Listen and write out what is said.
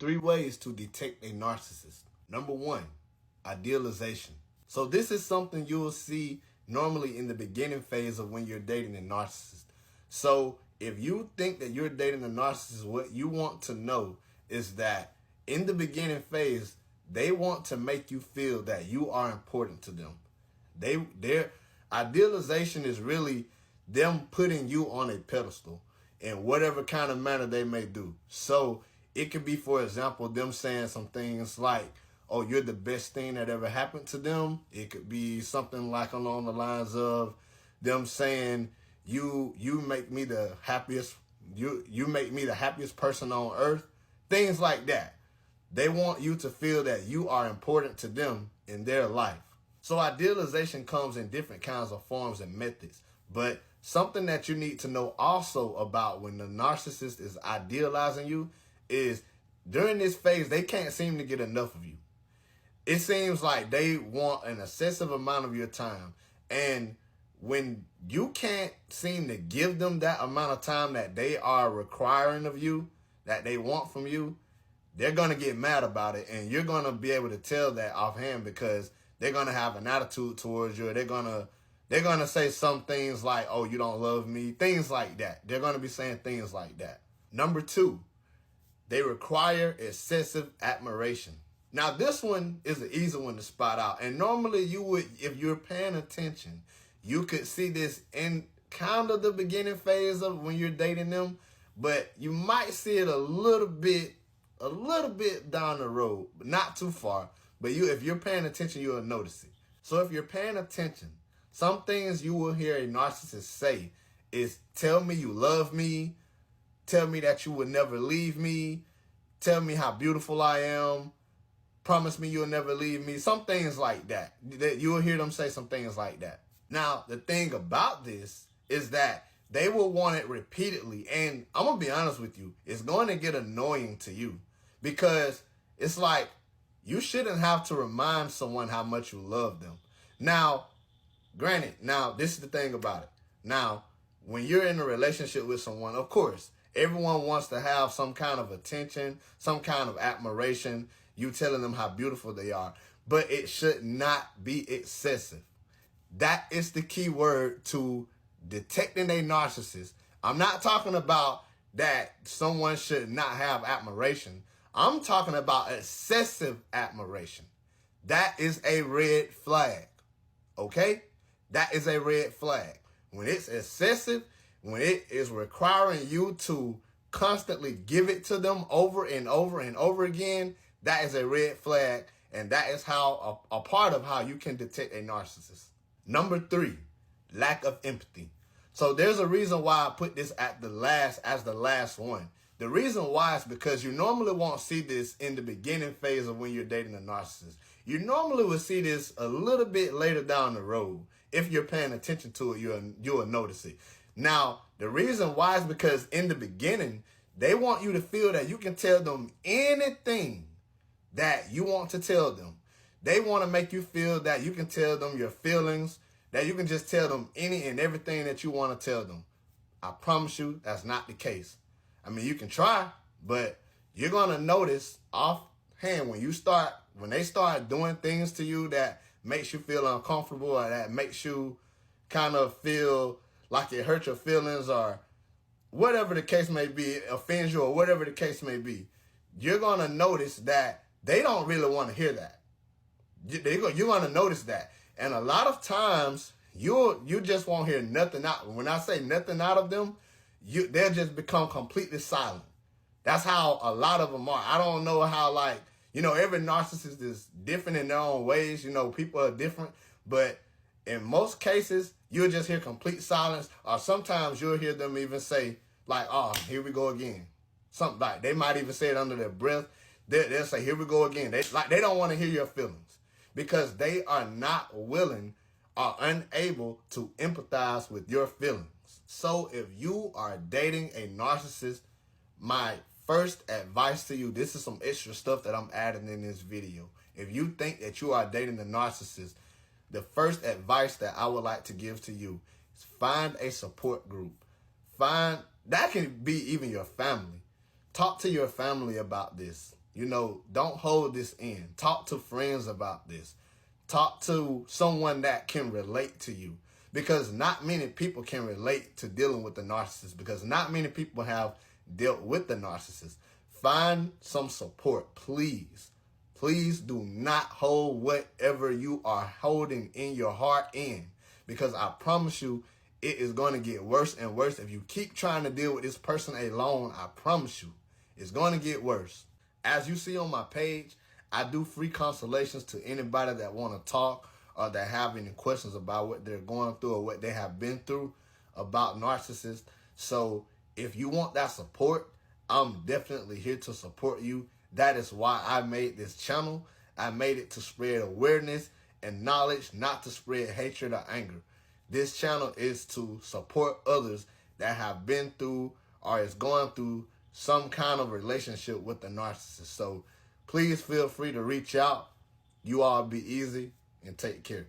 3 ways to detect a narcissist. Number 1, idealization. So this is something you'll see normally in the beginning phase of when you're dating a narcissist. So if you think that you're dating a narcissist, what you want to know is that in the beginning phase, they want to make you feel that you are important to them. Their idealization is really them putting you on a pedestal in whatever kind of manner they may do. So it could be, for example, them saying some things like, oh, you're the best thing that ever happened to them. It could be something like along the lines of them saying, you make me the happiest, you make me the happiest person on earth. Things like that. They want you to feel that you are important to them in their life. So idealization comes in different kinds of forms and methods. But something that you need to know also about when the narcissist is idealizing you is during this phase, they can't seem to get enough of you. It seems like they want an excessive amount of your time. And when you can't seem to give them that amount of time that they are requiring of you, that they want from you, they're going to get mad about it. And you're going to be able to tell that offhand because they're going to have an attitude towards you. They're going to say some things like, oh, you don't love me, things like that. They're going to be saying things like that. Number 2, they require excessive admiration. Now, this one is an easy one to spot out. And normally you would, if you're paying attention, you could see this in kind of the beginning phase of when you're dating them, but you might see it a little bit down the road, but not too far. But if you're paying attention, you'll notice it. So if you're paying attention, some things you will hear a narcissist say is, tell me you love me, tell me that you would never leave me, tell me how beautiful I am, promise me you'll never leave me, some things like that. You will hear them say some things like that. Now, the thing about this is that they will want it repeatedly. And I'm going to be honest with you, it's going to get annoying to you because it's like you shouldn't have to remind someone how much you love them. Now, granted, this is the thing about it. Now, when you're in a relationship with someone, of course, everyone wants to have some kind of attention, some kind of admiration, you telling them how beautiful they are. But it should not be excessive. That is the key word to detecting a narcissist. I'm not talking about that someone should not have admiration. I'm talking about excessive admiration. That is a red flag. Okay? That is a red flag. When it's excessive, when it is requiring you to constantly give it to them over and over and over again, that is a red flag. And that is how a part of how you can detect a narcissist. Number 3, lack of empathy. So there's a reason why I put this as the last one. The reason why is because you normally won't see this in the beginning phase of when you're dating a narcissist. You normally will see this a little bit later down the road. If you're paying attention to it, you'll notice it. Now, the reason why is because in the beginning, they want you to feel that you can tell them anything that you want to tell them. They want to make you feel that you can tell them your feelings, that you can just tell them any and everything that you want to tell them. I promise you that's not the case. I mean, you can try, but you're going to notice offhand when they start doing things to you that makes you feel uncomfortable or that makes you kind of feel like it hurts your feelings or whatever the case may be, offends you or whatever the case may be, you're going to notice that they don't really want to hear that. You're going to notice that. And a lot of times, you just won't hear nothing out. When I say nothing out of them, they'll just become completely silent. That's how a lot of them are. I don't know how, every narcissist is different in their own ways. People are different. But in most cases, you'll just hear complete silence. Or sometimes you'll hear them even say, oh, here we go again. Something like they might even say it under their breath. They'll say, here we go again. They don't want to hear your feelings. Because they are not willing or unable to empathize with your feelings. So if you are dating a narcissist, my first advice to you, this is some extra stuff that I'm adding in this video. If you think that you are dating a narcissist, the first advice that I would like to give to you is find a support group. That can be even your family. Talk to your family about this. You know, don't hold this in. Talk to friends about this. Talk to someone that can relate to you, because not many people can relate to dealing with the narcissist, because not many people have dealt with the narcissist. Find some support, please. Please do not hold whatever you are holding in your heart in, because I promise you it is going to get worse and worse. If you keep trying to deal with this person alone, I promise you it's going to get worse. As you see on my page, I do free consultations to anybody that want to talk or that have any questions about what they're going through or what they have been through about narcissists. So if you want that support, I'm definitely here to support you. That is why I made this channel. I made it to spread awareness and knowledge, not to spread hatred or anger. This channel is to support others that have been through or is going through some kind of relationship with the narcissist. So please feel free to reach out. You all be easy and take care.